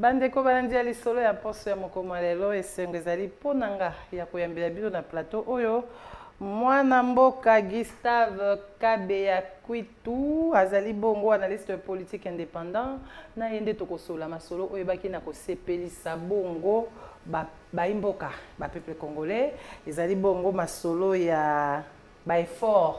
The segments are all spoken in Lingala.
Bandeko balandi ya lisolo ya poso ya mokoma lelo esengo ezali ponanga ya koyambela bino na plateau oyo mwana mboka Gustave Kabeya Kwitu azali bongo analyste politique indépendant na yende tokosola masolo oyo baki na kosepelisa bongo ba imboka ba peuple congolais ezali bongo masolo ya ba effort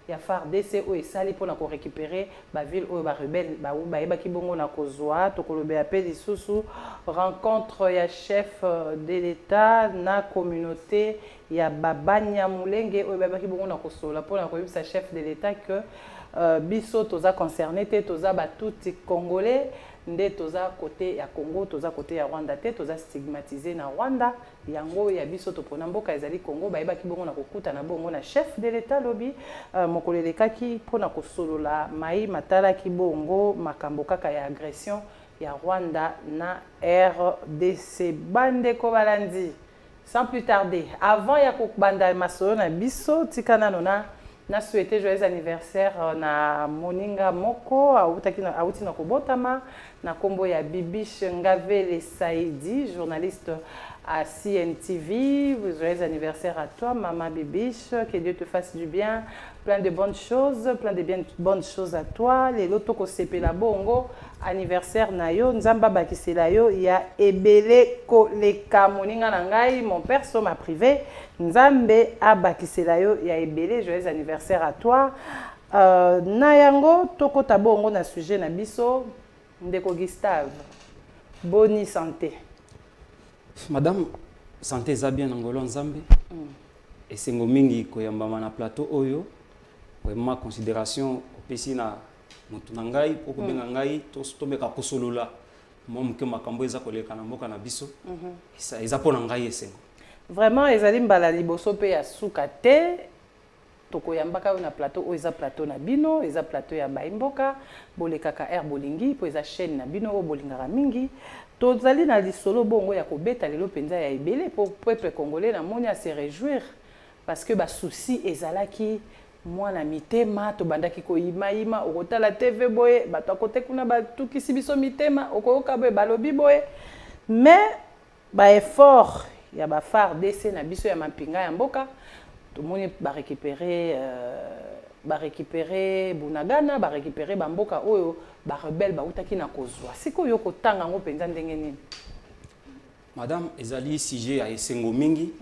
ya FARDC oyo esali mpona korécupérer baville oyo barebele bayebaki bongo na kozwa tokolobela mpe lisusu rencontre ya chef de l'état na communauté ya babanyamulenge oyo bayebaki bongo na kosola mpona koyebisa chef de l'état que biso toza concerné te toza batuti congolais nde toza côté ya Congo toza côté ya Rwanda te toza stigmatisé na Rwanda yango ya biso topona mboka ezali Congo bayebaki bongo na kokuta na bongo na chef de l'état lobi mokolelekaki mpona kosolola mai matalaki bongo makambo kaka ya agression ya Rwanda na RDC bandeko balandi sans plus tarder avant ya kobanda masolo na biso tikana nona na souhaité joyeux anniversaire na moninga moko auti na kobotama na kombo ya Bibiche Ngavele Saidi journaliste à CNTV. Joyeux anniversaire à toi maman Bibiche, que Dieu te fasse du bien, plein de bonnes choses bonnes choses à toi. Les loto ko sepela bongo anniversaire na yo nzamba bakisela yo ya ebele koleka moninga na ngai mon père so m'a privé nzambe abakisela yo ya ebele. Joyeux anniversaire à toi. Na yango tokota bongo na sujet na biso ndeko Gustave boni santé. Madame, santé za bien ngolo nzambe. Esengo mingi koyamba na plateau oyo. Vraiment considération opesi na mutu na ngai poko benga ngai to meka posolola. Moi muke makambo eza koleka na mboka na biso. Eza pona ngai esengo. Vraiment ezali mbala liboso pe ya suka te. Tokoyambaka na plateau oyo eza plateau na bino, eza plateau ya baimboka, bolekaka air bolingi po eza chaîne na bino o bolingaka mingi. Tozali na lisolo bongo ya kobeta lelo penza ya ebele pour peuple congolais na moni à se réjouir parce que ba souci ezalaki mwana mitema to bandaki ko ima okotala TV boye bato akote kuna batukisi biso mitema okoyoka boye balobi boye mais ba effort ya ba FARDC na biso ya mampinga ya mboka tout le monde va récupérer Bunagana, va récupérer Bamboka oyo ba rebelle ba utaki na kozwa. Siko yoko tanga ngo penza ndenge nini? Madame ezali sujet ya esengo mingi.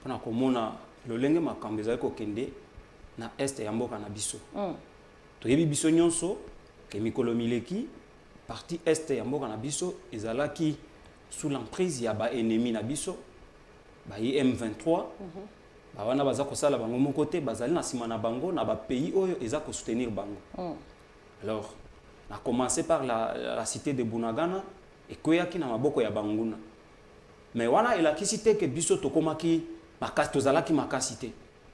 Pona komona lolenge makambo ezali ko kende na est ya mboka na biso. To yebi biso nyonso ke mikolo mileki partie est ya mboka na biso ezalaki sous l'emprise ya ba ennemi na biso ba M23. Bawana baza kosala bango mon côté bazali na sima na bango na ba pays oyo eza ko soutenir bango. Alors, on a commencé par la cité de Bunagana et koyaki na maboko ya banguna. Mais wana elakisi te ke biso tokomaki makasi tozalaki makasi te.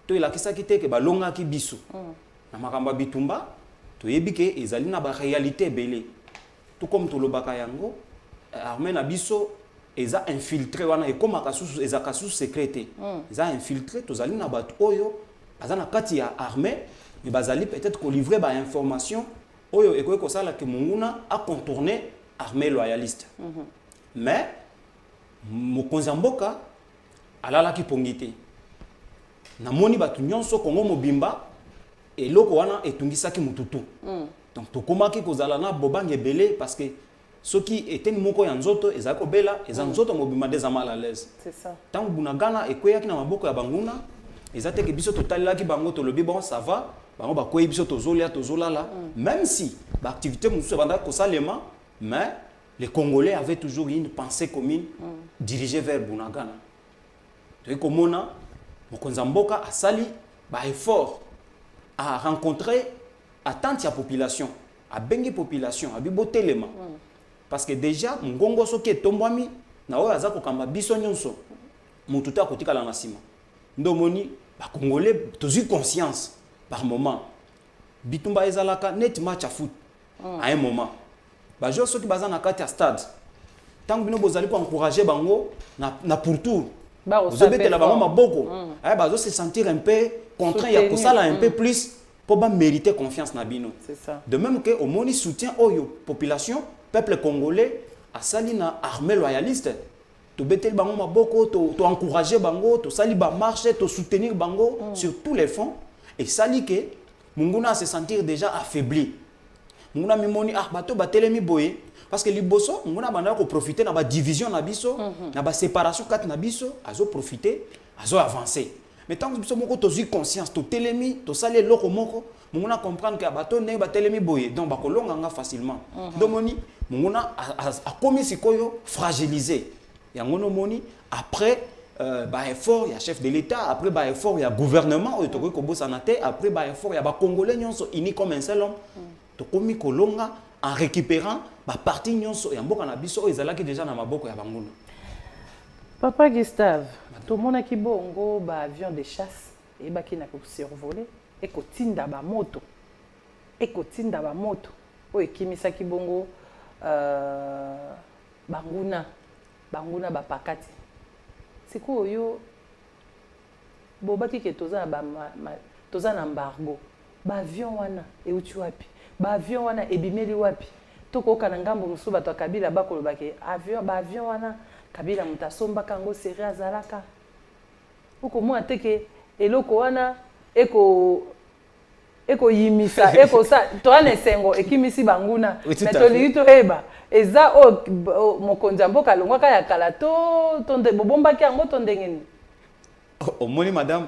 To elakisaki te ke balongaki biso. Na makamba bitumba to yebi ke ezali na ba réalité belé. Tout comme tolobaka yango armée na biso eza infiltré wana et comme akasusu eza kasusu secrété eza infiltré tozali na bato oyo azana kati ya armée mais bazali peut-être ko livrer ba information oyo ekoki kosala ke munguna a contourner armée loyaliste mais mokonzi mboka alalaki pongité na moni bato nyonso Kongo mobimba eloko wana etungisaki mututu donc tokomaki kozala na bobange belé parce que ce qui était moko ya nzoto ezako bela eza nzoto mobima des mal à l'aise. C'est ça. Tant Bunagana ekoyaki na maboko ya banguna ezate ke biso totalaki bango to lobi bon ça va bango ba koyi biso tozolia tozolala même si ba activité musu banda ko salema mais les Congolais avaient toujours une pensée commune dirigée vers Bunagana. Donc komona mokonza mboka asali ba effort à rencontrer attente ya population a bengi population a bibotelema. Parce que déjà ngongo soki etombwami na oyo aza kokamba biso nyonso mutu ta kotika la nasima ndomoni ba congolais tozu conscience par moment bitumba ezalaka net match à foot à un moment ba joueur soki baza na kati ya stade tango bino bozali ko encourager bango na pourtour vous obete la bango maboko bazo se sentir un peu contraint ya kosala un peu plus pour ba mériter confiance na bino. C'est ça. De même que au moni soutien oyo population peuple congolais asali na armée loyaliste to betel bango maboko to encourager bango to sali ba marche to soutenir bango sur tous les fronts et sali que munguna se sentir déjà affaibli munguna mimoni bato batelemi boye parce que liboso munguna banda ko profiter na ba division na biso na ba séparation kat na biso azo profiter azo avancer mais tant que biso moko to zui conscience to telemi to sali loko moko munguna comprendre que bato ne ba telemi boye donc ba kolonga nga facilement donc moni munguna a commis sikoyo fragilisé yangono moni après effort il y a chef de l'état après effort il y a gouvernement au toko ko bosanate après effort il y a ba congolais nyonso unis comme un seul homme to komi kolonga en récupérant ba parti nyonso ya mboka na biso ezalaki déjà na maboko ya banguna. Papa Gustave, tout le monde qui bongo ba avion de chasse et ba qui na ko survoler et ko tinda ba moto o ekimisa ki bongo banguna bapakati siko yo bobaki ke toza na embargo ba avion wana euti wapi ba avion wana ebimeli wapi tokoka na ngambo musu bato ya Kabila bakoloba ke avion wana Kabila mutasomba kango seri azalaka uko teke eloko wana eko yimisa eko sa toane sengo ekimisi banguna metolito eba eza o mokonza mboka longwaka ya kala tonde bobombaki yango tondengeni omoni madame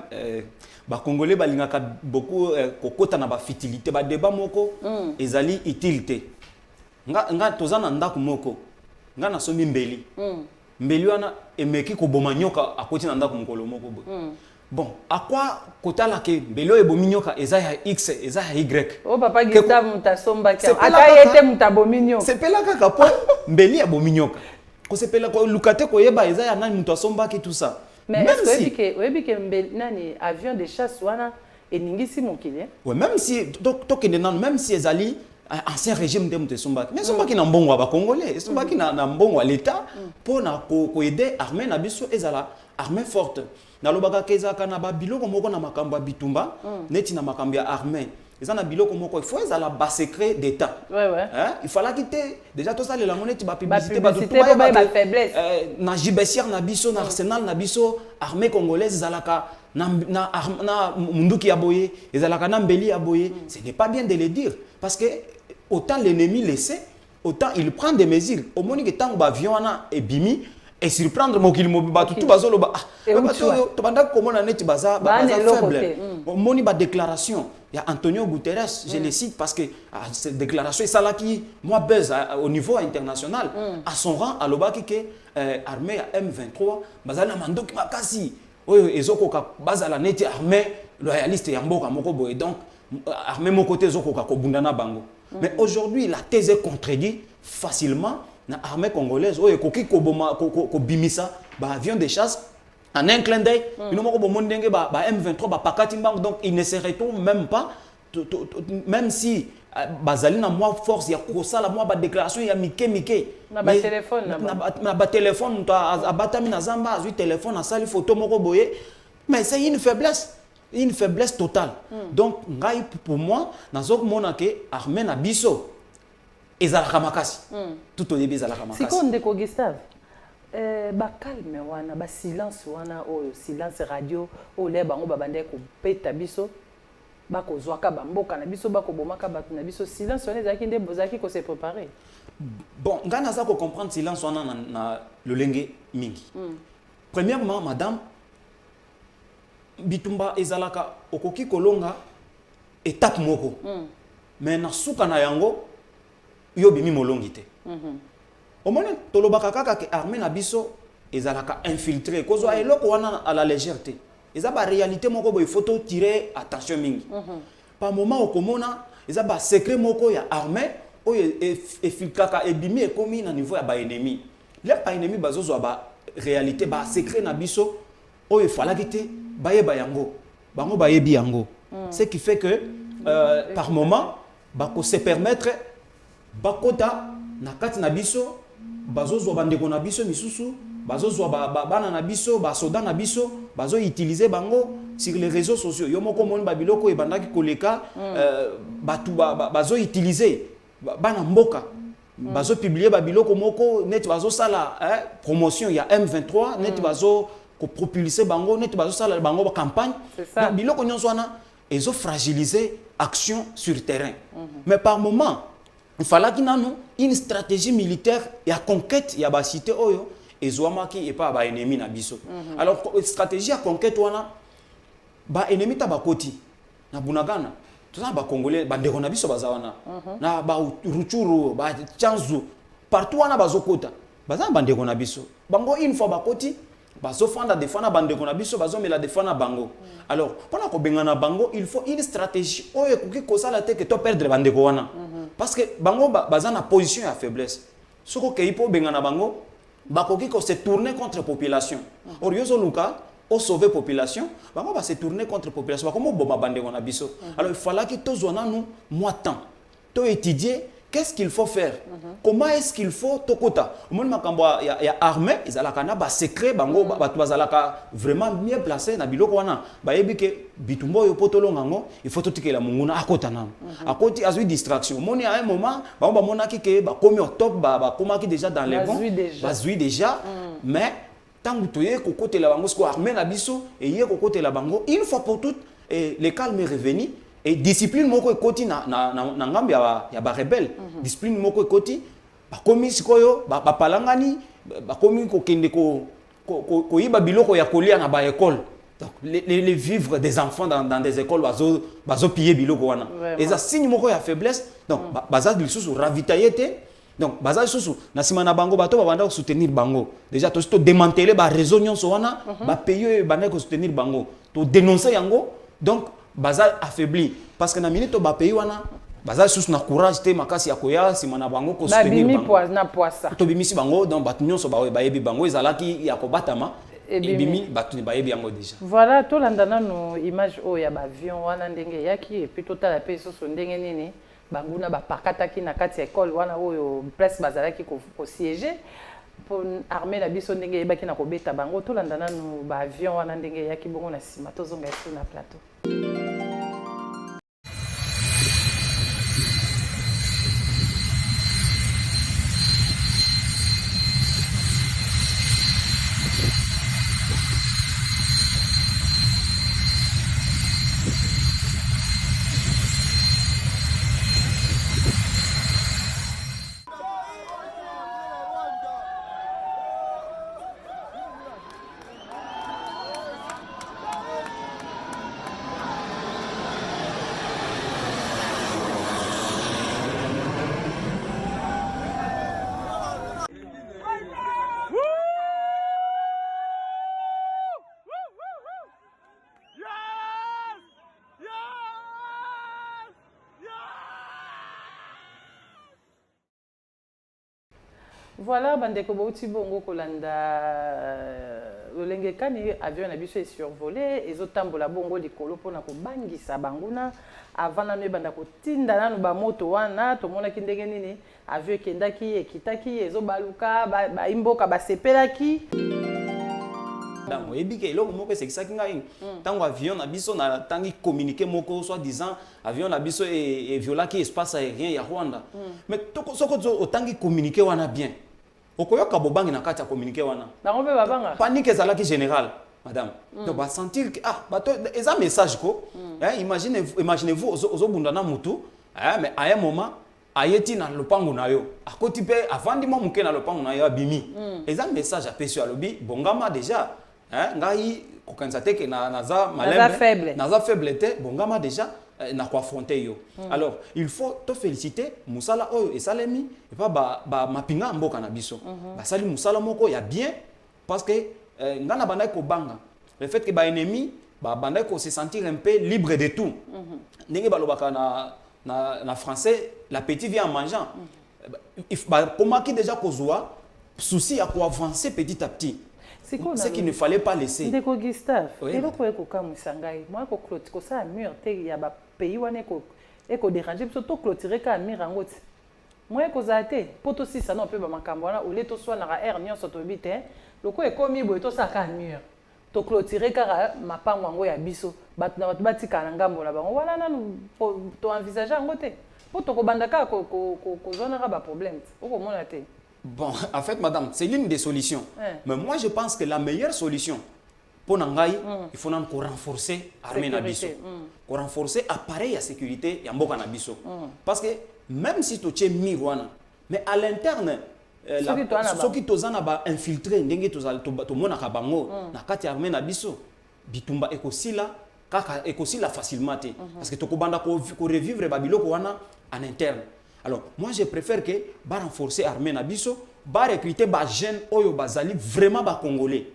ba congolais balingaka beaucoup kokota na ba futilité ba débat moko ezali utilité nga tozana ndako moko nga na somi mbeli mbeli wana emeki ko boma nyoka akoti na ndako mokolo moko bon à quoi kotala ke mbeli ebomi nyoka eza ya x eza ya y o papa Gustave mutasomba ka akayete mutabomi nyoka sepela kaka po mbeli ebomi nyoka ko sepela ko lukate ko yeba eza ya nani mutasomba ki tout ça. Mais est-ce que nani avion de chasse wana eningisi mokili ouais même si donc même si ezali ancien régime de Mutesomba mais sombaki na mbongo ba congolais sombaki na mbongo l'état pour na ko aider armée na biso ezala armée forte na lobaka kezaka na ba biloko moko na makambo bitumba neti na makambo ya armée ezana biloko moko il faut ezala ba secret d'état hein il fallait quitter déjà tout ça les langoneti ba publicité ba faiblesse na jibessière na biso na arsenal na biso armée congolaise ezalaka na munduki ya boye ezalaka na mbeli ya boye ce n'est pas bien de le dire parce que autant l'ennemi laissé autant il prend des mesures au moni que tant ba avion na ebimi et surprendre mokili mobiba tout bazolo ba to banda komona neti baza faible moni ba déclaration il y a Antonio Guterres je le cite parce que cette déclaration ça là qui moi buzz au niveau international à son rang à lobaki que armée à M23 bazana mandoki makasi oyo ezokoka bazala neti armée loyaliste ya mboka moko boye donc armée mon côté ezokoka kobundana bango mais aujourd'hui la thèse est contredite facilement na armée congolaise oyo koki koboma kobimisa ba avion de chasse en un clin d'œil ino moko bomoni ndenge ba M23 ba pakati mbango donc il ne se retourne même pas même si bazali na moi force ya kosala moi ba déclaration ya mike na ba téléphone na ba téléphone muto abatami na zamba azui téléphone asali photo moko boye mais c'est une faiblesse totale donc ngai pour moi nazok mona ke armée na biso ezalaka makasi tout au début ezalaka makasi siko ndeko Gustave ba calme wana ba silence wana oyo silence radio o le bango babande ko peta biso bako zwaka bamboka na biso bako bomaka batu na biso silence wana ezaki nde bozaki ko se préparer bon ngana za ko comprendre silence wana na lolenge mingi premièrement madame bitumba ezalaka okoki kolonga étape moko mais na suka na yango yo bimi molongi te omone tolobaka kaka ke armée na biso ezalaka infiltré kozo eloko wana à la légèreté eza ba réalité moko boy photo tirer attention mingi par moment okomona eza ba secret moko ya armée oyo efiltraka ebimi ekomi na niveau ya ba ennemi les ba ennemi bazozwa ba réalité ba secret na biso oyo falaki te bayeba yango bango bayebi yango ce qui fait que par moment bako se permettre bakota na kati na biso bazozwa bandeko na biso misusu bazozwa bana na biso basoda na biso bazo utiliser bango sur les réseaux sociaux yo moko moni babiloko ebandaki koleka batu bazo utiliser bana mboka bazo publier ba biloko moko net bazo sala promotion ya M23 net bazo ko propulser bango net bazo sala bango ba campagne donc biloko nyonso wana ezo fragiliser action sur terrain mais par moment il fallait qu'il y ait une stratégie militaire ya conquête ya ba cité oyo ezwamaki et pas ba ennemi na biso alors stratégie ya conquête wana ba ennemi ta ba koti na Bunagana tout ça ba congolais ba ndeko na biso bazawana na ba Ruchuru ba Chanzu partout wana bazokota baza ba ndeko na biso bango une fois ba koti bazofanda défendre ba ndeko na biso bazomela défendre bango alors pona ko bengana bango il faut une stratégie oyo ko kosala te que to perdre ba ndeko wana parce que bango baza na position ya faiblesse soko ke ipo bengana bango bakoki ko se tourner contre population oriozo luka au sauver population bango va se tourner contre population comme bomba bandeko na biso alors il fallait que tozwana nous moi temps to étudier qu'est-ce qu'il faut faire comment est-ce qu'il faut tokota au moins makambo ya armée ezalaka na ba secret bango bato bazalaka vraiment mieux placé na biloko wana bayebi ke bitumbo yo potolonga ngo il faut totikela munguna akota na akoti azui distraction moni à un moment bango ba monaki ke ba komi au top ba komaki déjà dans les bons bazui déjà mais tant que tu es côté la bangosko armée na biso et hier côté la bango une fois pour toutes et le calme est revenu et discipline moko ekoti na ngambi ya ba rebelle discipline moko ekoti ba komi sikoyo ba palangani ba komi ko kende ko yiba biloko ya kolia na ba école donc les vivres des enfants dans des écoles bazo piller biloko wana et ça signe moko ya faiblesse donc baza lisusu ravitailler donc baza susu na sima na bango bato ba banda soutenir bango déjà to démanteler ba réseau nyonso wana ba payer banda ko soutenir bango to dénoncer yango donc baza affaibli parce que na minute ba pays wana baza susu na courage te makasi ya koya sima na bango ko soutenir bango na poisa to bimisi bango donc bato nyonso ba yebi bango ezalaki ya ko batama ebimi bato ba yebi yango déjà voilà to landana no image o ya ba avion wana ndenge yaki et puis totala pe so ndenge nini banguna bapakataki na kati ya école wana oyo place bazalaki ko siéger pour armée la biso ndenge yebaki na kobeta bango tolanda nanu ba avion wana ndenge yaki bongo na sima tozonga sur na plateau. Voilà, bandeko bauti bongo kolanda lolenge kani avion na biso est survolé ezotambola bongo likolo pona ko bangisa banguna avant na banda ko tinda nanu ba moto wana to mona kindenge nini avion kendaki ekitaki ezobaluka ba imboka ba sepelaki donc ebike eloko moko c'est ça qui ngai tango avion na biso na tangi communiquer moko soit disant avion na biso et violaki espace aérien ya Rwanda mais toko soko otangi communiquer wana bien okoyoka bobangi na kati ya communiquer wana na ngombe babanga panique ezalaki général madame donc ba sentir que bato eza message ko imaginez-vous ozobunda na mutu mais à un moment ayeti na lopango na yo akoti pe avandi mo muke na lopango na yo abimi eza message apesi alobi bongama déjà ngai kokanisa te ke naza malembe naza faible te bongama déjà na ko affronter yo alors il faut te féliciter musala oyo esalemi et pas ba mapinga mboka na biso basali musala moko ya bien parce que ngana banda ko banga le fait que ba ennemi ba banda ko se sentir un peu libre de tout ndenge balobaka na français l'appétit vient en mangeant comment qui déjà kozwa souci à quoi avancer petit à petit c'est qu'il ne fallait pas laisser ndeko Gustave eloko ekokamwisa ngai moi ko clôture ko ça mur te ya ba pays wana eko déranger biso to clôturer ka mur yango te moi ko za te poto sisa na pe ba makambo wana ole to swa na air nyonso to bite loko ekomi boye to saka mur to clôturer ka mapango yango ya biso bato na bato batika na ngambo na bango wana nanu to envisager yango te po to ko bandaka ko zona ba problème oko mona te. Bon, en fait, madame, c'est l'une des solutions. Mais moi, je pense que la meilleure solution pour Nangaï, il faut renforcer l'armée Nabiso. Pour renforcer l'appareil à sécurité et Mboka Nabiso. Parce que même si tu es Mirwana, mais à l'interne, ceux qui sont infiltrés, ils sont l'armée Nabiso. Bitumba ekosila kaka ekosila facilement parce que tokobanda ko revivre babiloko wana en interne. Alors moi je préfère que ba renforcer armée na biso ba recruter ba jeunes oyo bazali vraiment ba congolais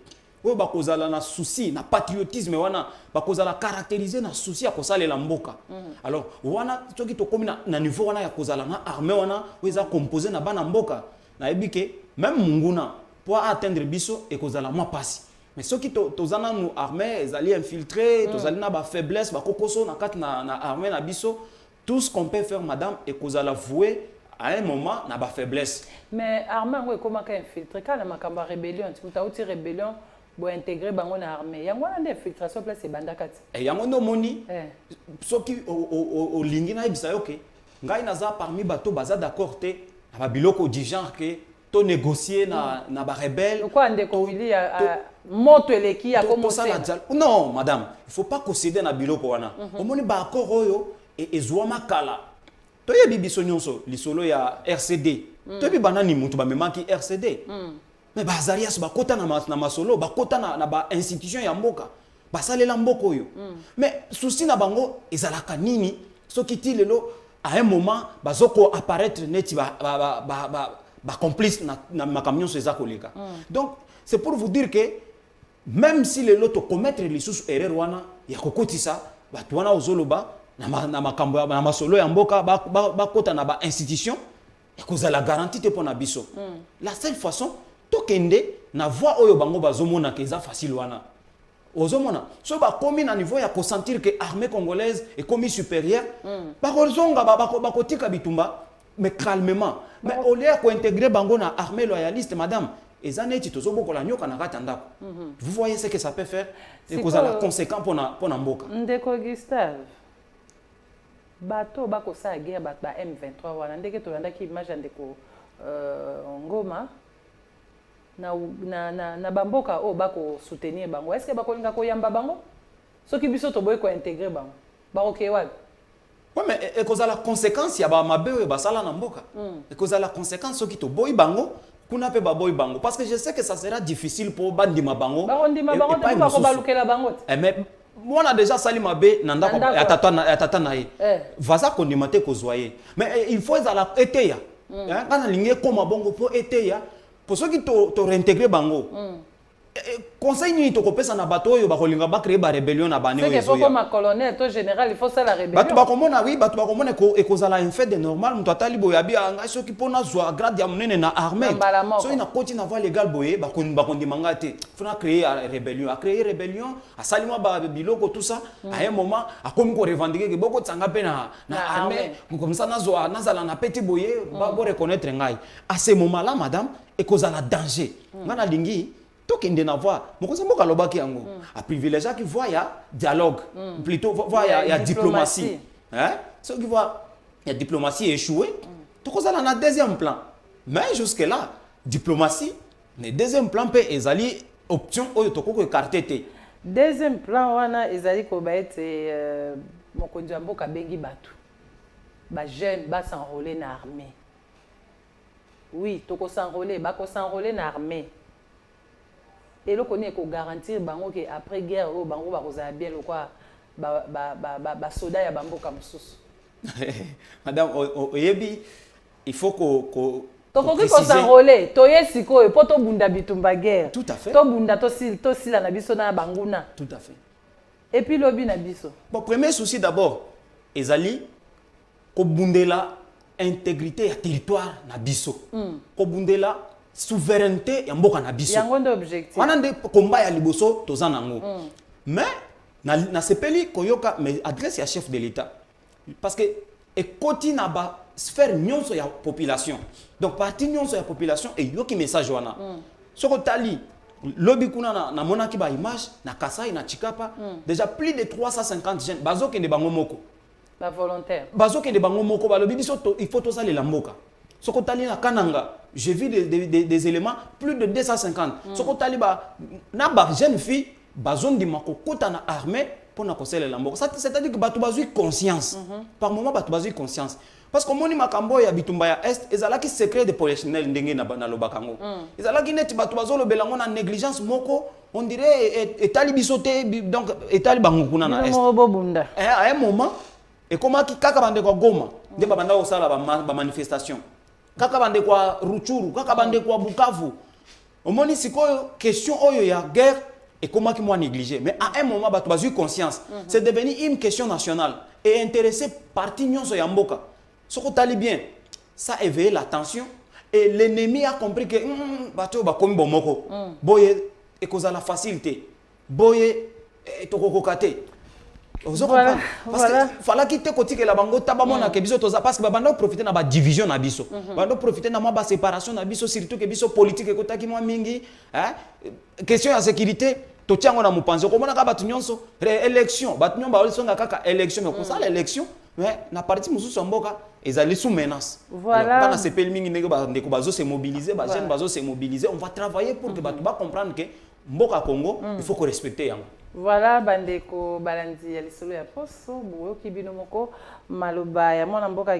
oyo ba kozala na souci na patriotisme wana ba kozala caractériser na souci ya kosalela mboka. Alors wana toki tokomi na niveau wana ya kozala na armée wana oyo composé na bana mboka na ebike même munguna pour atteindre biso et kozala moi passi. Mais ceux qui tozana nous armée, ils allaient infiltrer, ils allaient na ba faiblesse, ba kokoso na kat na armée na biso, tout ce qu'on peut faire madame et qu'on a vouer à un moment na ba faiblesse. Mais armée on comment ka infiltrer quand la makamba rébellion, tu as outil rébellion pour intégrer bango na armée. Yango na infiltration place banda kat. Et yango no moni. Ceux qui au lingi na ibisa yoke, ngai naza parmi bato baza d'accord te na ba biloko du genre que to négocier na ba rebelle. Pourquoi ndeko Willy moto eleki ya commencer? Non, madame, il faut pas concéder na biloko wana. Omoni ba accord oyo et ezwama kala. To yebi biso nyonso lisolo ya RCD. To yebi banani mutu ba memaki RCD. Mais bazarias ba kota na masolo, ba kota na ba institution ya mboka. Ba salela mboko oyo. Mais souci na bango ezalaka nini soki ti lelo à un moment bazoko apparaître neti ba complice na makamion so ezakoleka. Donc c'est pour vous dire que même si les loto commettre les sous erreur wana ya kokotisa batu wana ozoloba na makambo na masolo ya mboka ba kota na ba institution et cause la garantie te pona biso. La seule façon to kende na voix oyo bango bazomona ke za facile wana. Ozomona so ba komi na niveau ya ko sentir que armée congolaise est commis supérieure ba kozonga ba kotika bitumba mais calmement. Mais au lieu ko intégrer bango na armée loyaliste madame. Vous voyez ce que ça peut faire et cause la conséquence pour na mboka. Ndeko Gustave. Bato bako sa guerre ba M23 wana ndeke to landa ki image ndeko ngoma na bamboka o bako soutenir bango. Est-ce que bako linga ko yamba bango? Soki biso to boy ko intégrer bango. Bako ke wapi? Oui, mais et cause la conséquence ya ba mabe o ba sala na mboka. Et cause la conséquence soki to boy bango kuna pe baboy bango parce que je sais que ça sera difficile pour bandima bango. Bandima bango te ba ko balukela bango. Mais moi on a déjà sali mabe nanda ko ya tata na ye. Vaza kondimate ko zoyer. Mais il faut la eteya. Hein kana linge koma bango pour eteya pour ceux qui to réintégrer bango. Conseil ni to kopesa na bato oyo ba kolinga ba créer ba rébellion na bane oyo. C'est que comme colonel to général il faut ça la rébellion. Bato ba komona oui bato ba komona ko ekozala un fait de normal muto atali boyabi anga soki pona zwa grade ya munene na armée. So ina koti na voie légale boye ba kondimanga te. Fona créer rébellion, a créer rébellion, a salima ba biloko tout ça à un moment a comme ko revendiquer que boko tsanga pe na armée comme ça nazwa nazala na petit boye ba bo reconnaître ngai. À ce moment là madame ekozala danger. Ngana lingi kende na voix mokoza mboka lobaki yango a privilégier qui voit ya dialogue plutôt voit ya diplomatie hein ce qui voit ya diplomatie échoué to kozala na deuxième plan mais jusque là diplomatie le deuxième plan peut ezali option oyo to ko écarter te deuxième plan wana ezali ko ba ete mokonzi mboka bengi batu ba jeune ba s'enrôler na armée oui to ko s'enrôler ba ko s'enrôler na armée. Et le connaît qu'on garantir bango que après guerre au bango ba kozala bien le quoi ba soda ya bambo comme sous. Madame oyebi il faut ko to ko s'enrôler to yesiko e poto bunda bitumba guerre. Tout à fait. To bunda to sila na biso na banguna. Tout à fait. Et puis lobi na biso. Bon premier souci d'abord ezali ko bundela intégrité ya territoire na biso. Ko bundela souveraineté ya mboka na biso. Yango ndo objectif. Wana nde combat ya liboso tozana ngo. Mais na sepeli koyoka mais adresse ya chef de l'État. Parce que ekoti na ba sphère nyonso ya population. Donc parti nyonso ya population et yoki message wana. Soko tali lobi kuna na monaki ba image na Kasai na Chikapa déjà plus de 350 jeunes bazo kende bango moko. Ba volontaire. Bazoke de bango moko balobi biso il faut to salela mboka. Soko tali na Kananga, j'ai vu des éléments plus de 250. Soko tali ba na ba jeune fille bazon di mako kota na armée pour na conseiller la mboka. C'est-à-dire que batu bazui conscience. Par moment batu bazui conscience. Parce que moni makambo ya bitumba ya est ezalaki secret de polichinelle ndenge na lobakango. Ezalaki net batu bazolo belango na négligence moko, on dirait etali bisoté donc etali bango kuna na est. À un moment et comment qui kaka bande kwa Goma, de babanda osala ba manifestation. Kaka bande kwa Ruchuru, kaka bande kwa Bukavu. Omoni sikoyo question oyo ya guerre et comment qui moi négligé. Mais à un moment batu bazui conscience, c'est devenu une question nationale et intéressé parti nyonso ya mboka. Ce qu'on t'a bien, ça a éveillé l'attention et l'ennemi a compris que bateau ba komi bomoko boye et cause la facilité boye et tokokokate. Voilà, parce que fallait quitter côté que la bango tabamona ke biso toza parce que banda profiter na ba division na biso. Banda profiter na ba séparation na biso surtout que biso politique ko taki moi mingi, hein? Question de sécurité to tiango na mupanzo ko mona ka batu nyonso élection batu nyomba olisonga kaka élection mais ko ça l'élection mais na parti mususu mboka ezali sous menace. Voilà. Bana sepel mingi ndeko ba ndeko bazo se mobiliser, ba jeune bazo se mobiliser, on va travailler pour que batu ba comprendre que mboka Congo il faut qu'on respecte yango. Voilà, bandeko balandi ya lisolo ya poso boyo kibino moko maloba ya mwana mboka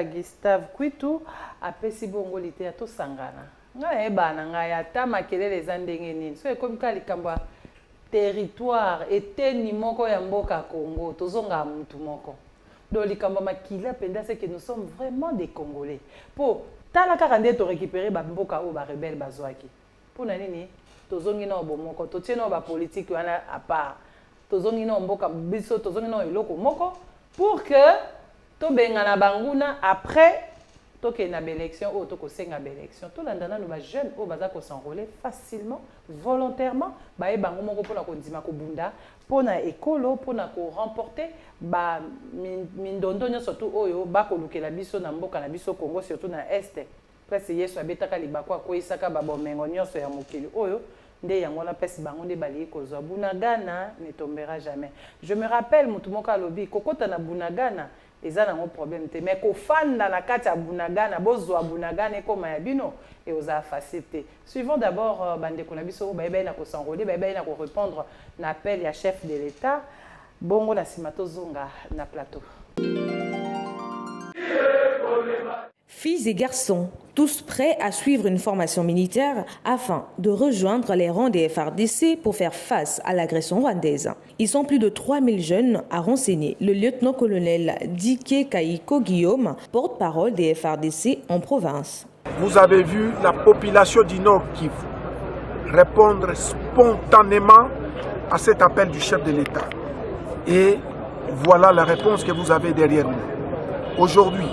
Gustave Kwitu apesi bongo lite ya to sangana. Nga ebana nga ya ta makelele za ndenge nini. So ekomika likambo territoire eteni moko ya mboka Congo tozonga mutu moko. Do likambo makila penda c'est que nous sommes vraiment des Congolais. Po tala kaka nde to récupérer ba mboka o ba rebelle bazwaki. Po na nini? Tozongi na obomoko totie na ba politique wana à part tozongi na mboka biso tozongi na eloko moko pour que to benga na banguna après to ke na élection ou to ko senga élection to landana no ba jeune o baza ko s'enrôler facilement volontairement ba e bango moko pona ko ndima ko bunda pona ekolo pona ko remporter ba mindondo nyonso to oyo ba ko lukela biso na mboka na biso Congo surtout na est presque yesu abetaka libako akoyisaka babomengo nyonso ya mokili oyo nde yango na pesi bango nde bali kozwa Bunagana ne tombera jamais. Je me rappelle mutu moko alobi kokota na Bunagana eza nango problème te mais kofanda na kati ya Bunagana bozwa Bunagana ekoma ya bino et oza facile te. Suivons d'abord bandeko na biso bayebai na kosanrôler bayebai na ko répondre na appel ya chef de l'État bongo na sima tozonga na plateau. Filles et garçons, tous prêts à suivre une formation militaire afin de rejoindre les rangs des FARDC pour faire face à l'agression rwandaise. Ils sont plus de 3000 jeunes, a renseigné le lieutenant-colonel Dike Kaiko Guillaume, porte-parole des FARDC en province. Vous avez vu la population du Nord Kivu répondre spontanément à cet appel du chef de l'État. Et voilà la réponse que vous avez derrière nous. Aujourd'hui,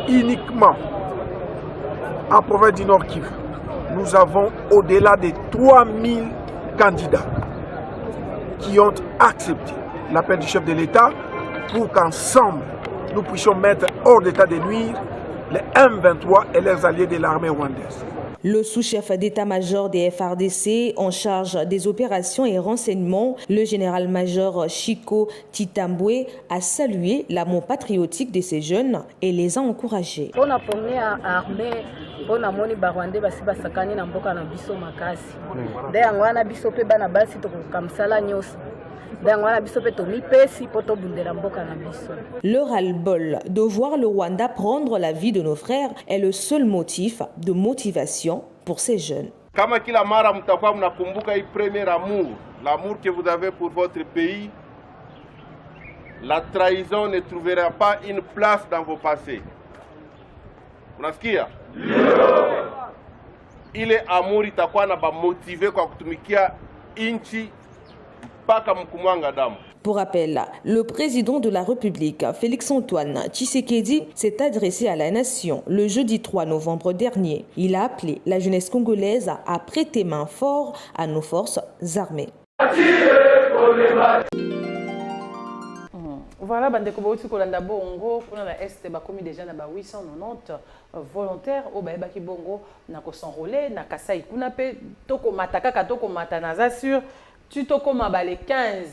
uniquement en province du Nord Kivu, nous avons au-delà de 3000 candidats qui ont accepté l'appel du chef de l'État pour qu'ensemble nous puissions mettre hors d'état de nuire les M23 et les alliés de l'armée rwandaise. Le sous-chef d'état-major des FARDC en charge des opérations et renseignements, le général-major Chico Titambwe, a salué l'amour patriotique de ces jeunes et les a encouragés. Pour la première armée, pour la moni barwande basi basakani na mboka na biso makasi. Nde ngwana biso pe bana basi to kamsala nyoso. Le ras-le-bol de voir le Rwanda prendre la vie de nos frères est le seul motif de motivation pour ces jeunes. Kama kila mara mtakuwa mnakumbuka hii premier amour, l'amour que vous avez pour votre pays, la trahison ne trouvera pas une place dans vos passés. Unasikia? Ile amour itakuwa na ba motiver kwa kutumikia inchi. Pour rappel, le président de la République, Félix-Antoine Tshisekedi, s'est adressé à la nation le jeudi 3 novembre dernier. Il a appelé la jeunesse congolaise à prêter main fort à nos forces armées. Voilà, bandeko bauti kolanda bongo pour la est bakomi déjà na ba 890 volontaires au baeba ki bongo na ko s'enrôler na kasai kuna pe toko mataka ka toko mata na za sur tu toko mabale 15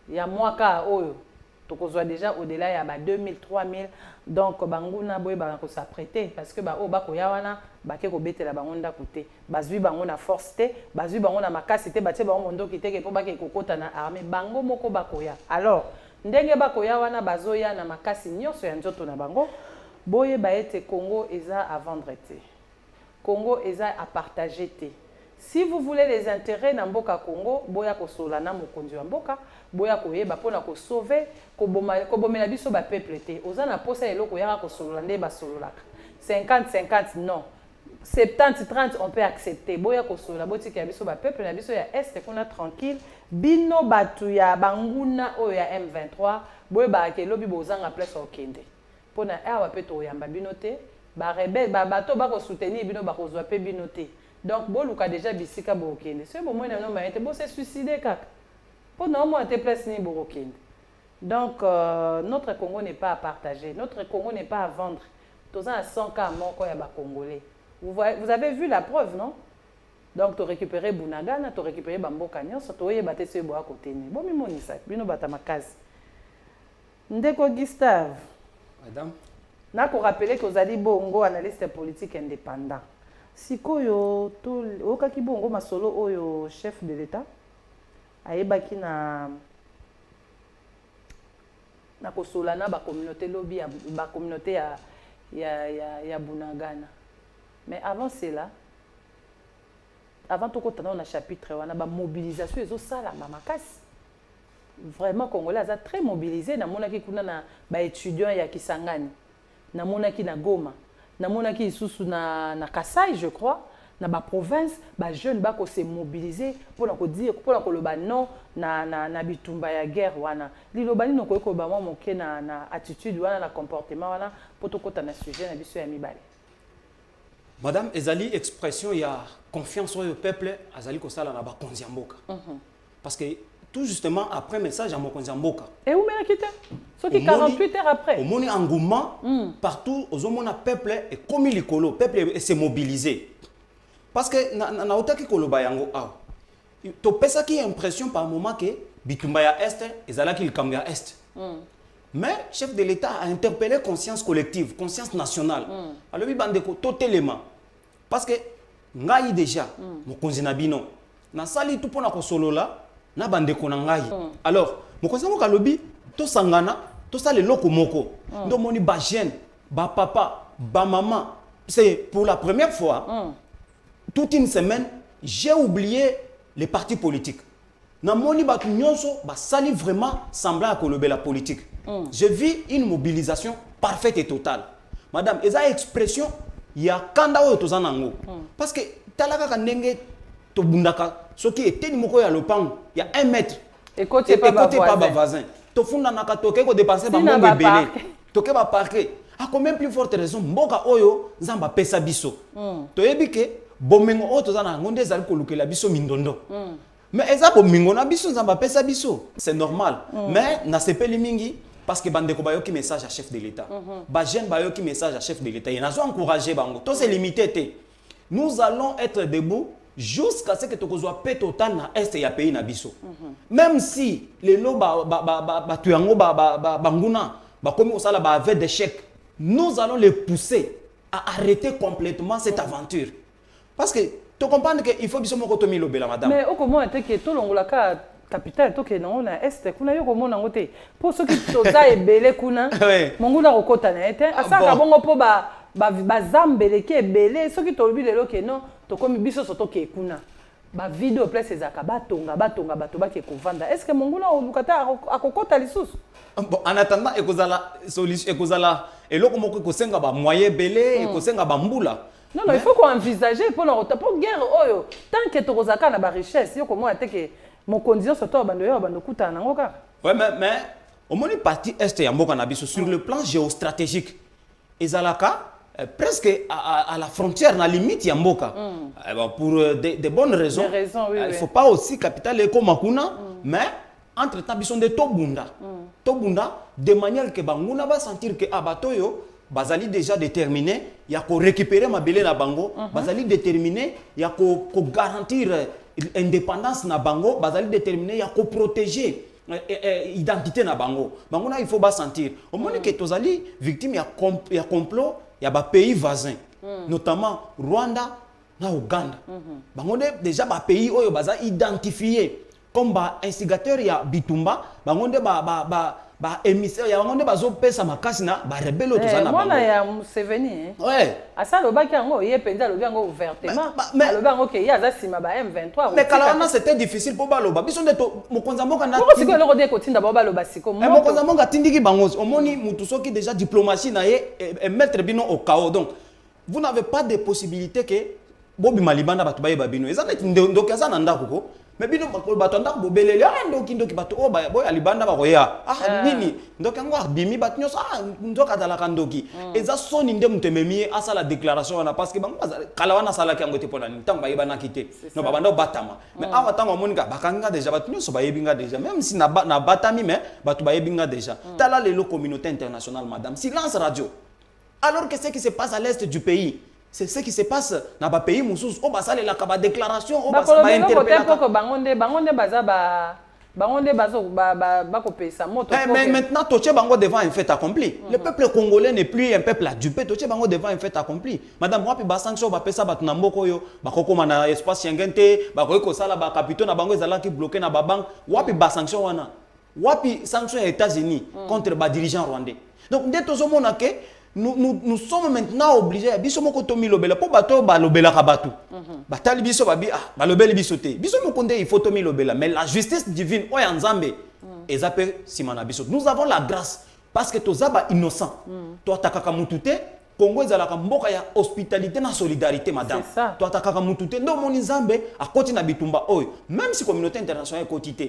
ya mwaka oyo tokozwa déjà au-delà ya ba 2000 3000 donc banguna boye ba ko s'apprêter parce que ba o ba ko ya wana ba ke ko betela bango ndako te bazwi bango na force te bazwi bango na makasi te batie bango mondoki te ke po ba ke kokota na armée bango moko ba ko ya alors ndenge ba ko ya wana bazoya na makasi nyonso ya nzoto na bango boye ba ete Congo eza à vendre te Congo eza à partager te. Si vous voulez les intérêts na mboka Congo, boya ko solana mokonzi wa mboka, boya ko yeba pona ko sauver ko bomela biso ba peuple te. Oza na posa eloko ya ko solande ba sololaka. 50-50 non. 70-30 on peut accepter. Boya ko sola boti ya biso ba peuple na biso ya est kuna tranquille. Bino batu ya banguna o ya M23, boye ba ke lobi bozanga place okende. Pona awa pe to yamba bino te. Ba rebelle ba bato ba ko soutenir bino ba ko zwa pe bino te. Donc boluka déjà bisika bokende. C'est bon moi na no maete bo se suicider kaka. Pour non moi te place ni bokende. Donc notre Congo n'est pas à partager, notre Congo n'est pas à vendre. Tous à 100 cas moko ya ba congolais. Vous avez vu la preuve non? Donc tu récupérer Bunagana, tu récupérer Bamboka nyonso, tu oyeba te se bo à côté ni. Bon mi monisa, bino bata makazi. Ndeko Gustave. Madame Na ko rappeler que Ozali Bongo analyste politique indépendant. Sikoyo to okaki bongo masolo oyo chef de l'État ayebaki na kosolana ba communauté lobby ba communauté ya Bunagana. Mais avant cela avant to kotana na chapitre wana ba mobilisation ezo sala makasi. Vraiment congolais aza très mobilisé na monaki kuna na ba étudiants ya Kisangani. Na monaki na Goma. Na monaki isusu na Kasai je crois na ba province ba jeune ba ko se mobiliser pour na ko dire pour na ko loba non na bitumba ya guerre wana liloba ni noko ko ba mo moke na attitude wana na comportement wana pour to kota na sujet na biso ya mibale. Madame ezali expression ya confiance au peuple azali ko sala na ba konzi mboka. Parce que tout justement après message à mokonzi mboka. Et où mena quitté? Ce qui 48 heures après. Au moni engouement partout aux hommes peuple et comme likolo peuple s'est mobilisé. Parce que na otaki koloba yango ah. To pesa qui impression par moment que bitumba ya est ezalaki likambo ya est. Mais chef de l'État a interpellé conscience collective, conscience nationale. Alors bi bandeko totalement. Parce que ngai déjà mokonzi na bino na sali tout pona ko solola na bandeko na ngai. Alors mokonzi mo kalobi to sangana to sale loko moko. Ndo moni ba jeune, ba papa, ba maman. C'est pour la première fois toute une semaine j'ai oublié les partis politiques. Na moni ba nyonso ba sali vraiment semblant à kolobe la politique. Je vis une mobilisation parfaite et totale. Madame, eza expression ya kanda oyo tozana ngo. Parce que talaka kanenge to bundaka soki eteni moko ya lopango ya 1 mètre. Écoutez pas ba voisin. To funda naka toke ko dépenser ba mongo belé. Toke ba parquer. A combien plus forte raison mboka oyo nzamba pesa biso. To yebike bomengo oyo tozana ngo nde ezali kolukela biso mindondo. Mais eza bomengo na biso nzamba pesa biso. C'est normal. Mais na sepeli mingi parce que bandeko bayoki message à chef de l'État. Ba jeune bayoki message à chef de l'État. Il n'a pas encouragé bango. Tout c'est limité. Nous allons être debout jusqu'à ce que tu sois paix totale na est ya pays na biso. Même si les lots ba tuyango banguna ba komi osala ba avec des chèques, nous allons les pousser à arrêter complètement cette aventure. Parce que tu comprends que il faut biso moko to mi lobela madame. Mais au comment était que to longola ka capitale to ke non na est kuna yo komona ngote. Pour ceux qui toza ebele kuna monguna kokota na ete asaka bongo po ba zambele ki ebele soki tolobi lelo ke non to komi biso soto ke kuna ba video place ezaka batonga bato ba ke kovanda est-ce que monguna olukata akokota lisusu bon en attendant ekozala solution ekozala eloko moko kosenga ba moyen belé ekosenga ba mbula. Non, il faut qu'on envisage pour guerre oyo tant que tu kozaka na ba richesse yo comment ate que mon condition surtout bando yo bando kuta nango ka. Ouais mais au moins partie est ya mboka na biso sur le plan géostratégique ezalaka presque à la frontière na limite ya mboka. Pour des bonnes raisons. Il faut pas aussi capitale comme makuna mais entre temps biso de tobunda. Tobunda de manière que banguna va sentir que abatoyo bazali déjà déterminé ya ko récupérer mabele na bango bazali déterminé ya ko garantir indépendance na bango bazali déterminé ya ko protéger identité na bango na il faut ba sentir au moins que tozali victime ya complot ya ba pays voisins notamment Rwanda na Uganda bango déjà ba pays oyo baza identifié comme ba instigateur ya bitumba bango ba émissaire ya bango bazo pesa makasi na ba rebelle tozana bango mwana ya Museveni ouais asa lobaki yango ye penza lobi yango ouvertement lobi yango ke ya za sima ba M23 mais kalana c'était difficile pour baloba biso ndeto mokonza mboka na ko siko eloko de kotinda ba baloba siko mokonza mboka tindiki bango omoni mutu soki déjà diplomatie na ye mettre bino au chaos donc vous n'avez pas de possibilité que bobi malibanda batu baye babino ezana ndoki azana ndako ko mais bino bato ndako bobelele ndoki bato o boya libanda ba koya nini ndoki ngo bimi bato nyoso ndoka dalaka ndoki eza soni nde mutememi asa la déclaration wana parce que bango kala wana sala ki ngote pona ni tango bayeba na kité no babanda batama mais awa tango monika bakanga déjà bato nyoso bayebinga déjà même si na batami mais bato bayebinga déjà tala lelo communauté internationale madame silence radio alors que ce qui se passe à l'est du pays c'est ce qui se passe dans les pays moussous au bas la kaba déclaration au bas ba interpeller bangonde baza bangonde bazo ba ko pesa moto mais maintenant toche bango devant un fait accompli le peuple congolais n'est plus un peuple adupé toche bango devant un fait accompli madame wapi ba sanction ba pesa ba na mboko yo ba kokoma na espace Schengen te ba ko sala ba capitaux na bango ezala ki bloqué na ba banque wapi ba sanction wana wapi sanction aux États-Unis contre ba dirigeants rwandais donc dès tozo mona ke nous sommes maintenant obligés biso moko to milobela po bato ba lobela ka batu batali biso ba ba lobeli biso te biso moko nde il faut to milobela mais la justice divine o ya nzambe ezape simana biso nous avons la grâce parce que tozaba innocent to atakaka mutu te Congo ezalaka mboka ya hospitalité na solidarité madame to atakaka mutu te ndo moni nzambe akoti na bitumba oyo même si communauté internationale ekoti te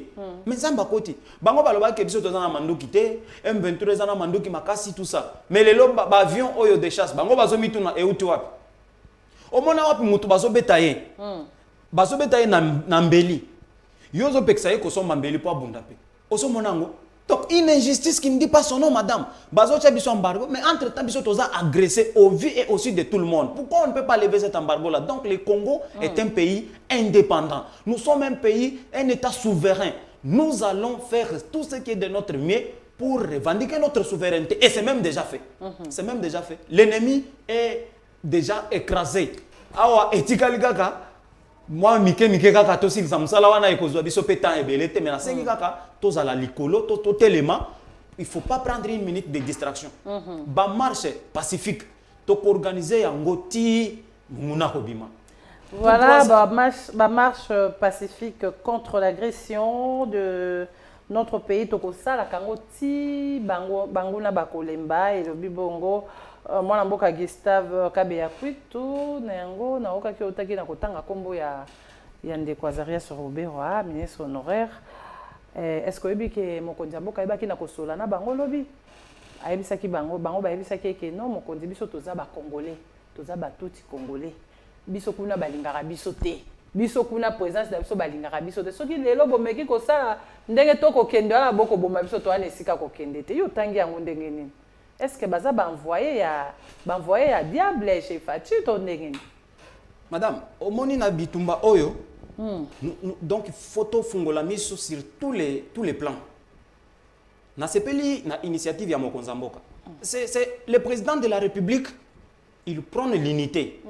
mais nzambe akoti bango baloba ke biso tozana manduki te M23 ezana manduki makasi tout ça mais lelo ba avion oyo de chasse bango bazomitu na euti wapi omona wapi mutu bazobeta ye na mbeli yozo peksa ye kosomba mbeli po abunda pe osomona ngo. Donc, une injustice qui ne dit pas son nom, madame. Bazo biso embargo, mais entre-temps, biso toza agressé au vu et au su de tout le monde. Pourquoi on ne peut pas lever cet embargo-là? Donc, le Congo est un pays indépendant. Nous sommes un pays, un État souverain. Nous allons faire tout ce qui est de notre mieux pour revendiquer notre souveraineté. Et c'est même déjà fait. C'est même déjà fait. L'ennemi est déjà écrasé. Awa, etikali kaka. Moi mike kaka to silisa musala wana ekozwa biso petan ebelete mais na sengi kaka toza la likolo to telema il faut pas prendre une minute de distraction ba marche pacifique to organiser yango ti muna kobima voilà ba marche pacifique contre l'agression de notre pays to kosala kango ti bango na bakolemba et le bibongo mwana mboka Gustave Kabeya Kwitu na yango na okaki otaki na kotanga kombo ya ndeko Azarias Robert ministre honoraire est-ce que oyebi ke mokonzi mboka ebaki na kosola na bango lobi ayebisaki bango bayebisaki ke non mokonzi biso toza ba congolais toza batoti congolais biso kuna balingaka biso te biso kuna présence na biso balingaka biso te soki lelo bomeki kosala ndenge to kokende wana boko boma biso to wana esika kokende te yo tangi yango ndenge nini. Est-ce que baza envoyé ya diable chez Fati to ndenge? Madame, omoni na bitumba oyo. Donc photo fungola miso sur tous les plans. Na sepeli na initiative ya mokonza mboka. C'est le président de la République, il prône l'unité.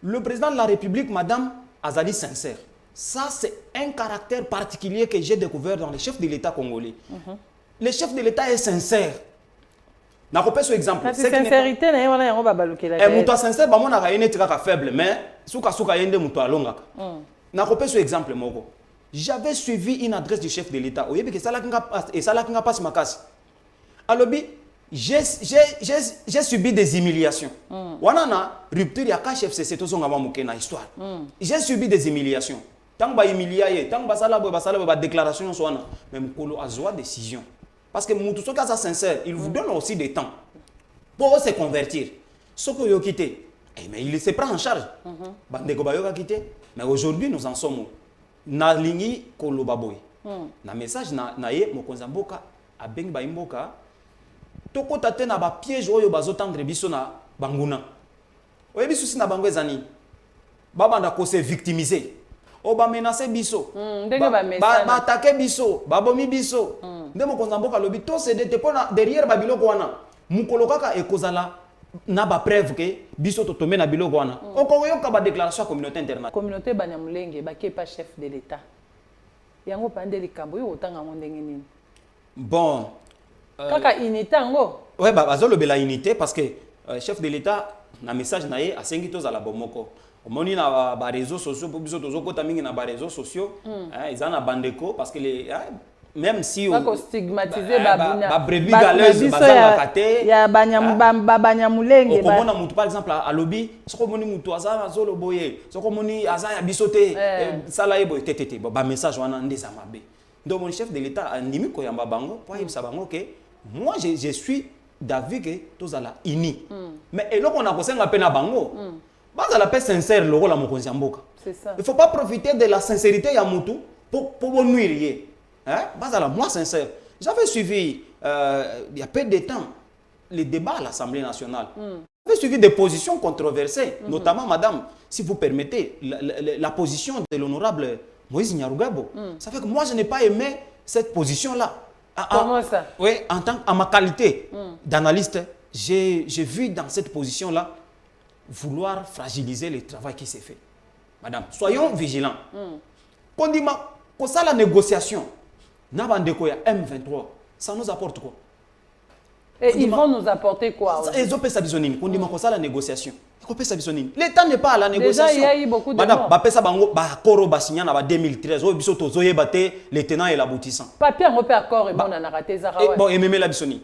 Le président de la République, madame, azali sincère. Ça c'est un caractère particulier que j'ai découvert dans les chefs de l'État congolais. Le chef de l'État est sincère. Na kopé ce exemple. C'est sincérité na yona yango babalukela. Muto sincère ba mona ka yene tika faible mais suka yende muto alongaka. Na kopé ce exemple moko. J'avais suivi une adresse du chef de l'État. Oyebi ke sala kinga passe makasi. Alobi j'ai subi des humiliations. Wana na rupture ya ka chef CC to zonga mamuke na histoire. J'ai subi des humiliations. Tant ba humiliaye, tant ba sala ba déclaration so wana, même kolo azwa décision. Parce que Moutousso est sincère, il vous donne aussi du temps pour se convertir. Ce que vous quittez, mais il se prend en charge. Mais aujourd'hui, nous en sommes où? Na lingi kolobaboy. Na message na ye mokonza mboka abeng ba imboka. Toko tate na ba piège oyo bazotendre biso na banguna. Oyebi susi na bango ezani. Babanda ko se victimiser. o ba menacer biso ndenge ba mesana ba attaquer biso ba bomi biso ndemo konza mboka lobi to cede te pona derrière ba biloko wana mukolo kaka ekozala na ba preuve que biso to tomé na biloko wana okoyoka ba déclaration ya communauté internationale communauté Banyamulenge baké pas chef de l'état yango pande likambo yo otanga ngo ndenge nini bon kaka unité ngo ouais bazolobela unité parce que chef de l'état na message na ye asengi tozala bomoko omoni na ba réseaux sociaux po biso tozokota mingi na ba réseaux sociaux ils na bandeko parce que les même si on stigmatiser ba brebis galeuse bazala kate ya Banyamulenge ba komona mutu par exemple à lobby soko moni mutu azana zolo boye soko moni azana ya bisote sala yebo tetete ba message wana ndeza mabe donc mon chef de l'état andimi ko yamba bango po yebisa bango que moi je suis d'avis que tozala uni mais eloko na kosenga pe na bango bazala pe sincère loko la mokonzi mboka c'est ça il faut pas profiter de la sincérité ya mutu pour nuire hein bazala moi sincère j'avais suivi il y a peu de temps les débats à l'Assemblée nationale j'avais suivi des positions controversées notamment madame si vous permettez la position de l'honorable Moïse Nyarugabo ça fait que moi je n'ai pas aimé cette position là. Comment ça? Oui, en ma qualité d'analyste, j'ai vu dans cette position-là vouloir fragiliser le travail qui s'est fait. Madame, soyons vigilants. Quand dit que ça la négociation, Nabandeko ya M23, ça nous apporte quoi? Et ils vont nous apporter quoi? Ils ont fait ça bisonine. Quand dit que ça la négociation. L'État n'est pas à la négociation. Déjà, il y a eu beaucoup de Madame, Bapesa Bango, Bakoro Basignan, en 2013, Bisoto Zoé Baté, les tenants et l'aboutissant. Papier, on peut accord et bon, on a raté Zara. Bon, et même la bisoni.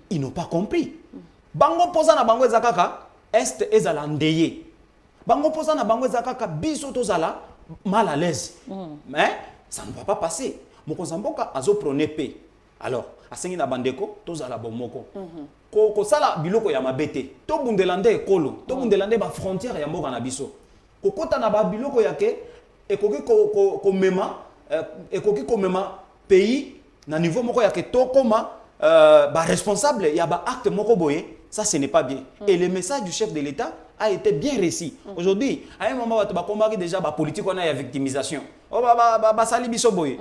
Ils n'ont pas compris. Bango posa na Bango Zakaka, Est ezala ndeye. Bango posa na Bango Zakaka, Bisoto Zala, mal à l'aise. Mais ça ne va pas passer. Mokozamboka azo prôné paix. Alors, asengi na bandeko, tozala bomoko. Ko sala biloko ya mabete to bundelande ekolo to bundelande ba frontière ya mboka na biso ko kota na ba biloko yake ekoki ko mema pays na niveau moko yake to koma ba responsable ya ba acte moko boye ça ce n'est pas bien et le message du chef de l'État a été bien réussi aujourd'hui à un moment ba combattre déjà ba politique on a ya victimisation o ba sali biso boye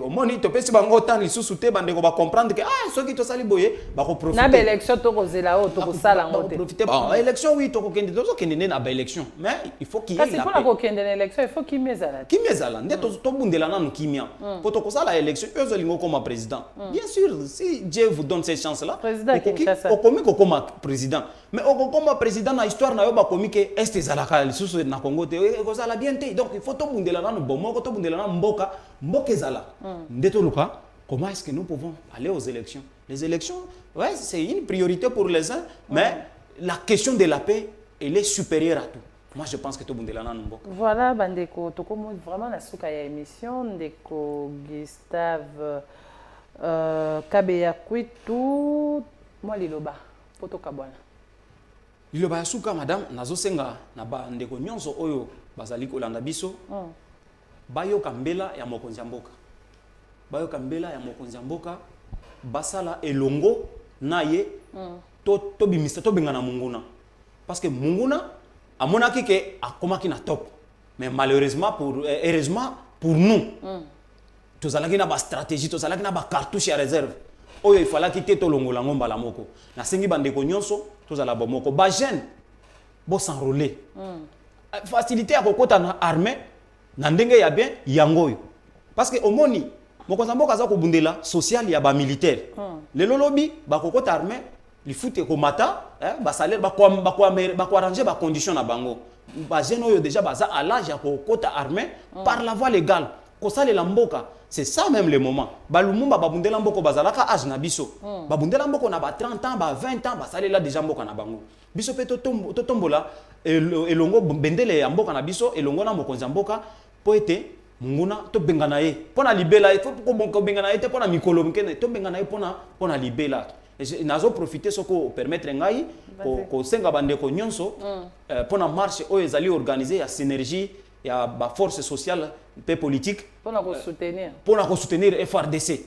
o moni to pesi bango tant lisusu te bande ko ba comprendre que ceux qui to sali boye ba ko profiter na élection to ko zela o to ko sala ngote profiter élection oui to ko kende to kende na ba élection mais il faut qu'il y ait la paix parce que pour ko kende na élection il faut qu'il mezala nde to bundela na kimia pour to ko sala élection eux lingo comme président bien sûr si Dieu vous donne cette chance là o komi ko comme président mais o comme président na histoire na yo ba komi que est ezalaka lisusu na Congo te ko sala bien te donc il faut to bundela na mboka ezala ndeto luka comment est-ce que nous pouvons aller aux élections les élections ouais c'est une priorité pour les uns mais la question de la paix elle est supérieure à tout moi je pense que to bundela na mboka voilà bandeko to comme vraiment la suka ya émission ndeko Gustave Kabeya Kwitu moi liloba poto kabwana liloba ya suka madame nazo senga na ba ndeko nyonso oyo bazali kolanda biso bayoka mbela ya mokonzi ya mboka basala elongo na ye to bimisa to bengana munguna parce que munguna amonaki ke akomaki na top mais malheureusement heureusement pour nous tozalaki na ba stratégie tozalaki na ba cartouche ya réserve oyo il fallait quitter to longola ngomba la moko na sengi bandeko nyonso tozala ba moko ba jeune bo s'enrôler facilité ya kokota na armée na ndenge ya bien yangoyo parce que omoni mokonza mboka za ko bundela social ya ba militaire lelo lobi ba kokota armée li fute ko mata ba salaire ba ko arranger ba condition na bango ba jeune oyo déjà baza à l'âge ya kokota armée par la voie légale ko salela mboka c'est ça même le moment ba lumumba ba bundela mboko bazalaka âge na biso ba bundela mboko na ba 30 ans ba 20 ans ba salela déjà mboka na bango biso pe to tombola elongo bendele ya mboka na biso elongo na mokonza mboka po ete munguna to bengana ye pona libela il faut ko bengana ye te pona mikolo mkene to bengana ye pona libela nazo profiter soko permettre ngai ko senga bande ko nyonso pona marche oyo ezali organiser ya synergie ya ba force sociale pe politique pona ko soutenir FRDC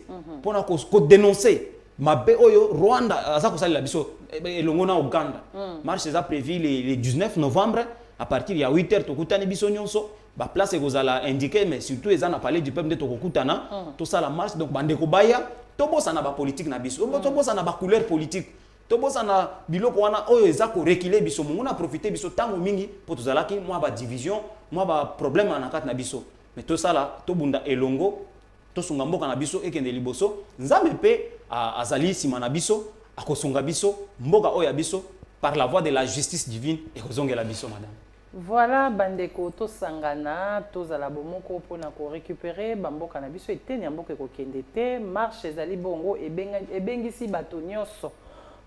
pona ko dénoncer mabe oyo Rwanda aza ko salela biso elongo na Uganda marche za prévu le 19 novembre à partir ya 8h to kutani biso nyonso ba place ekozala indiqué mais surtout eza na parler du peuple de tokokutana tout ça la marche donc bande ko baya to bosa na ba politique na biso to bosa na ba couleur politique to bosa na biloko wana oyo eza ko reculer biso mungu na profiter biso tango mingi pour tozalaki moi ba division moi ba problème na kati na biso mais tout ça là to bunda elongo to sunga mboka na biso ekende liboso nzambe pe azali sima na biso akosunga biso mboka oyo ya biso par la voie de la justice divine ekozongela biso madame. Voilà, bandeko to sangana, to zala bomoko pona ko récupérer bamboka na biso eteni mboka ko kendete, marche ezali bongo ebengisi bato nyonso.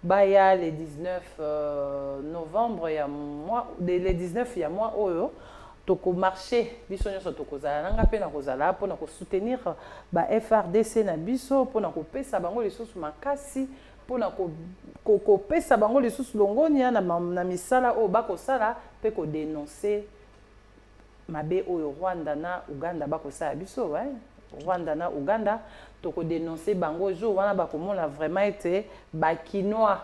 Baya le 19 novembre ya mois, le 19 ya mois oyo toko marché biso nyonso toko zala nanga pe na kozala pona ko soutenir ba FRDC na biso pona ko pesa bango lisusu makasi pona ko pesa bango lisusu longonia na misala o bakosala pe ko dénoncer mabe oyo Rwanda na Uganda bakosala biso Rwanda na Uganda to ko dénoncer bango jour wana bakomona vraiment été bakinois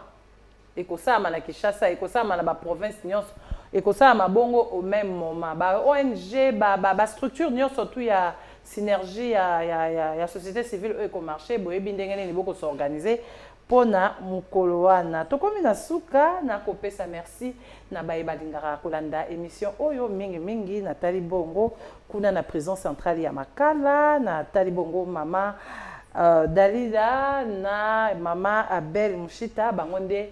ekosala na Kinshasa ekosala na ba province nyonso ekosala mabongo au même moment ba ONG ba structure nyonso tout ya synergie ya société civile eko marché boyebi ndenge nini boko s'organiser pona mukolo wana tokomi na suka na kopesa merci na baye balingaka kolanda émission oyo mingi na tali bongo kuna na prison centrale ya Makala na tali bongo mama Dalida na mama Abel Mushita bangonde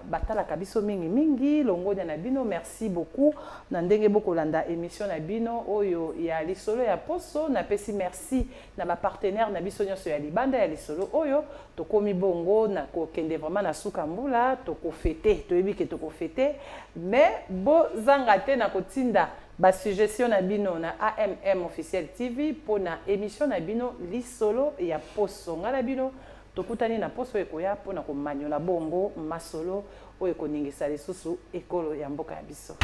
batala kabiso mingi longonya na bino merci beaucoup na ndenge bokolanda émission na bino oyo ya lisolo ya poso na pesi merci na ba partenaire na biso nyonso ya libanda ya lisolo oyo tokomi bongo na kokende vraiment na suka mbula tokofete toyebi ke tokofete mais bo zanga te na kotinda ba suggestion na bino na AMM officiel TV pona émission na bino lisolo ya poso ngala bino tokutani na poso ekoya pona ko manyola bongo masolo oyo koningisa lisusu ekolo ya mboka ya biso.